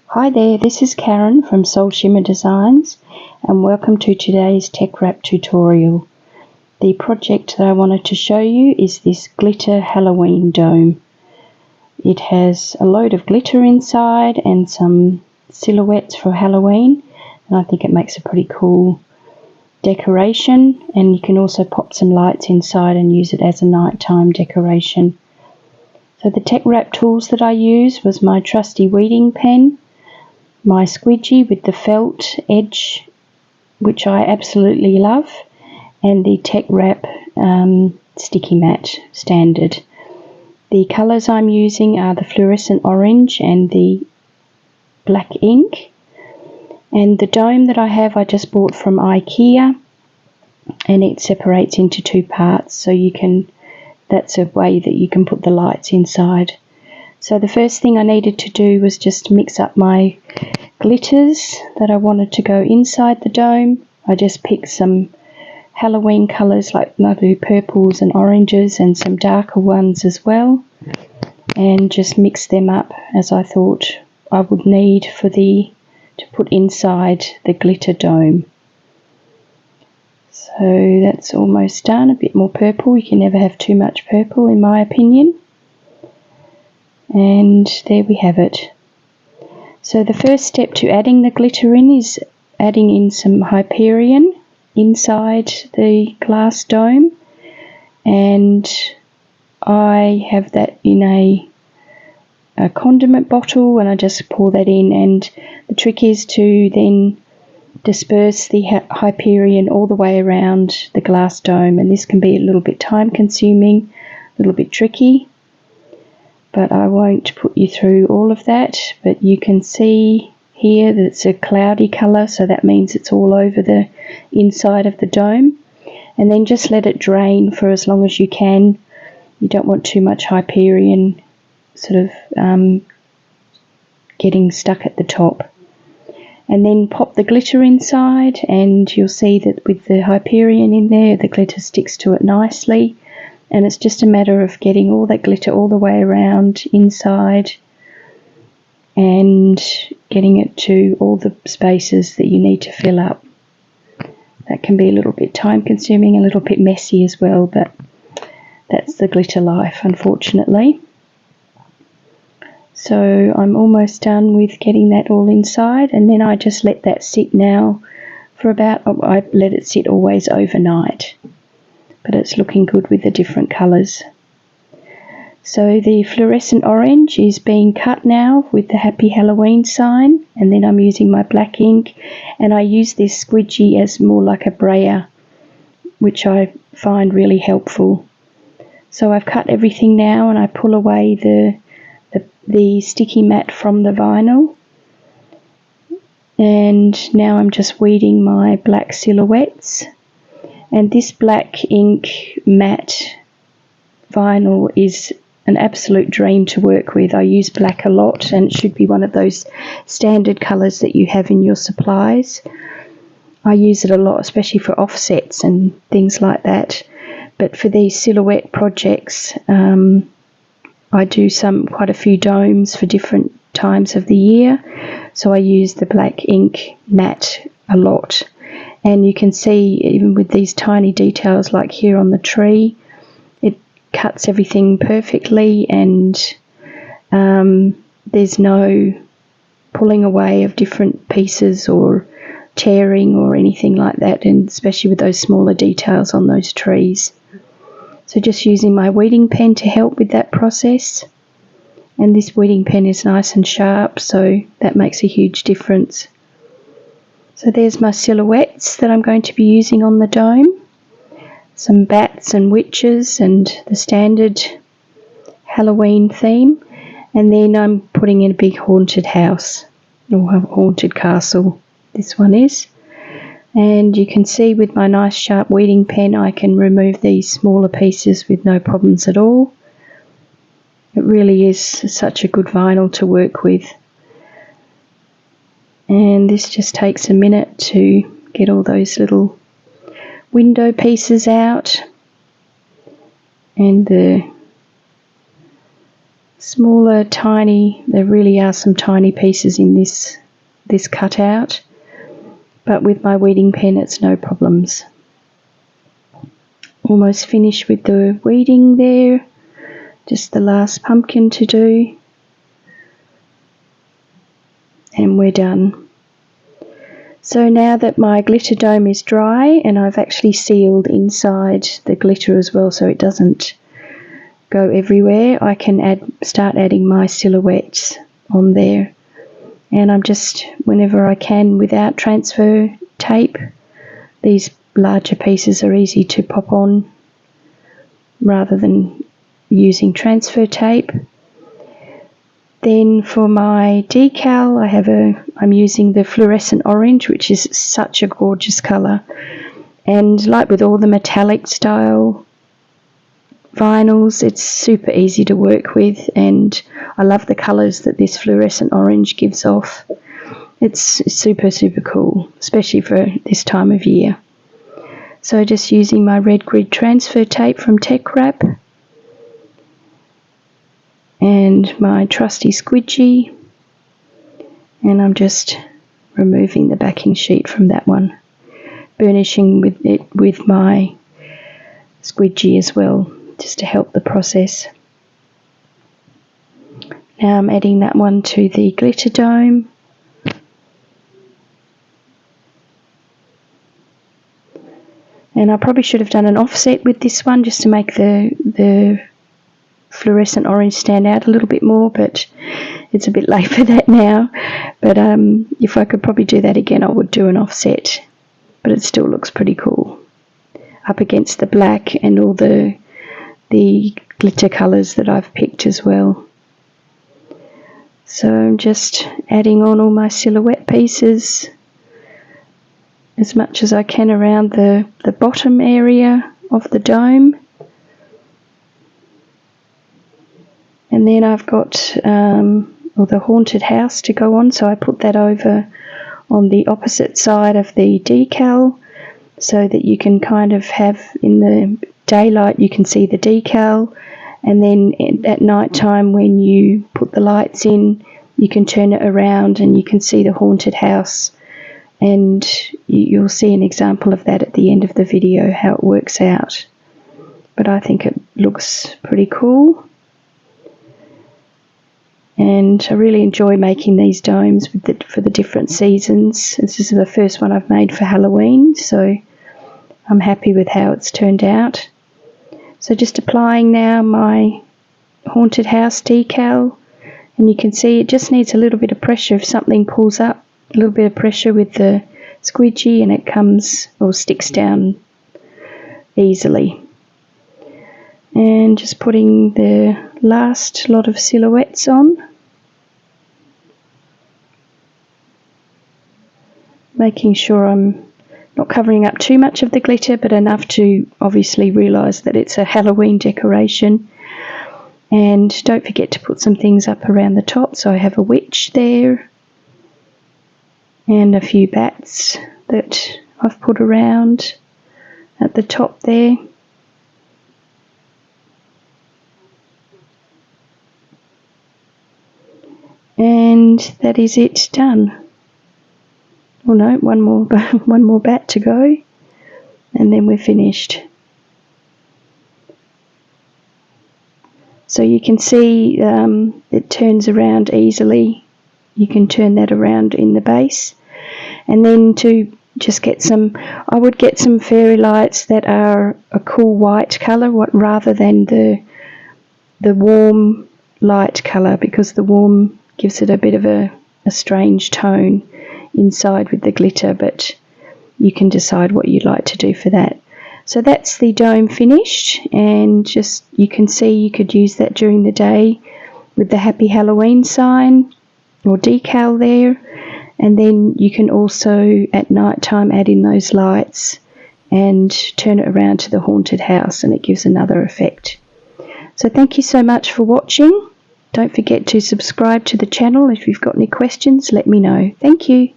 Hi there, this is Karen from Soul Shimmer Designs and welcome to today's TeckWrap tutorial. The project that I wanted to show you is this glitter Halloween dome. It has a load of glitter inside and some silhouettes for Halloween, and I think it makes a pretty cool decoration, and you can also pop some lights inside and use it as a nighttime decoration. So the TeckWrap tools that I used was my trusty weeding pen, my squidgy with the felt edge, which I absolutely love, and the TeckWrap sticky mat standard. The colours I'm using are the fluorescent orange and the black ink. And the dome that I have I just bought from IKEA, and it separates into two parts, so that's a way that you can put the lights inside. So the first thing I needed to do was just mix up my glitters that I wanted to go inside the dome. I just picked some Halloween colours like lovely purples and oranges and some darker ones as well, and just mixed them up as I thought I would need to put inside the glitter dome. So that's almost done. A bit more purple. You can never have too much purple in my opinion. And there we have it. So the first step to adding the glitter in is adding in some Hyperion inside the glass dome, and I have that in a condiment bottle, and I just pour that in, and the trick is to then disperse the Hyperion all the way around the glass dome, and this can be a little bit time consuming, a little bit tricky, but I won't put you through all of that. But you can see here that it's a cloudy colour, so that means it's all over the inside of the dome, and then just let it drain for as long as you can. You don't want too much Hyperion sort of getting stuck at the top. And then pop the glitter inside, and you'll see that with the Hyperion in there, the glitter sticks to it nicely, and it's just a matter of getting all that glitter all the way around inside and getting it to all the spaces that you need to fill up. That can be a little bit time consuming, a little bit messy as well, but that's the glitter life, unfortunately. So I'm almost done with getting that all inside, and then I just let that sit now for I let it sit always overnight, but it's looking good with the different colours. So the fluorescent orange is being cut now with the Happy Halloween sign, and then I'm using my black ink, and I use this squidgy as more like a brayer, which I find really helpful. So I've cut everything now, and I pull away the sticky mat from the vinyl, and now I'm just weeding my black silhouettes. And this black ink matte vinyl is an absolute dream to work with. I use black a lot, and it should be one of those standard colours that you have in your supplies. I use it a lot, especially for offsets and things like that. But for these silhouette projects, I do quite a few domes for different times of the year, so I use the black ink matte a lot. And you can see even with these tiny details like here on the tree, it cuts everything perfectly, and there's no pulling away of different pieces or tearing or anything like that, and especially with those smaller details on those trees. So just using my weeding pen to help with that process, and this weeding pen is nice and sharp, so that makes a huge difference. So there's my silhouettes that I'm going to be using on the dome, some bats and witches and the standard Halloween theme, and then I'm putting in a big haunted house, or haunted castle, this one is. And you can see with my nice sharp weeding pen I can remove these smaller pieces with no problems at all. It really is such a good vinyl to work with. And this just takes a minute to get all those little window pieces out and the smaller, tiny, there really are some tiny pieces in this cutout, but with my weeding pen it's no problems. Almost finished with the weeding there, just the last pumpkin to do, and we're done. So now that my glitter dome is dry, and I've actually sealed inside the glitter as well so it doesn't go everywhere, I can start adding my silhouettes on there. And I'm just, whenever I can, without transfer tape, these larger pieces are easy to pop on rather than using transfer tape. Then for my decal, I'm using the fluorescent orange, which is such a gorgeous colour. And like with all the metallic style vinyls, it's super easy to work with, and I love the colours that this fluorescent orange gives off. It's super, super cool, especially for this time of year. So just using my red grid transfer tape from TeckWrap and my trusty squidgy, and I'm just removing the backing sheet from that one, burnishing with it with my squidgy as well, just to help the process. Now I'm adding that one to the glitter dome. And I probably should have done an offset with this one just to make the fluorescent orange stand out a little bit more, but it's a bit late for that now. But if I could probably do that again, I would do an offset, but it still looks pretty cool up against the black and all the glitter colours that I've picked as well. So I'm just adding on all my silhouette pieces as much as I can around the bottom area of the dome. And then I've got the haunted house to go on, so I put that over on the opposite side of the decal so that you can kind of have, in the daylight you can see the decal, and then at night time when you put the lights in you can turn it around and you can see the haunted house, and you'll see an example of that at the end of the video, how it works out. But I think it looks pretty cool, and I really enjoy making these domes for the different seasons. This is the first one I've made for Halloween, so I'm happy with how it's turned out. So just applying now my haunted house decal, and you can see it just needs a little bit of pressure. If something pulls up, a little bit of pressure with the squidgy and it comes or sticks down easily. And just putting the last lot of silhouettes on, making sure I'm not covering up too much of the glitter, but enough to obviously realise that it's a Halloween decoration. And don't forget to put some things up around the top. So I have a witch there and a few bats that I've put around at the top there. And that is it done. Oh no, one more bat to go, and then we're finished. So you can see it turns around easily. You can turn that around in the base, and then to just get some, I would get some fairy lights that are a cool white colour rather than the warm light colour, because the warm gives it a bit of a strange tone inside with the glitter, but you can decide what you'd like to do for that. So that's the dome finished, and just you can see you could use that during the day with the Happy Halloween sign or decal there, and then you can also at night time add in those lights and turn it around to the haunted house, and it gives another effect. So thank you so much for watching. Don't forget to subscribe to the channel. If you've got any questions, let me know. Thank you.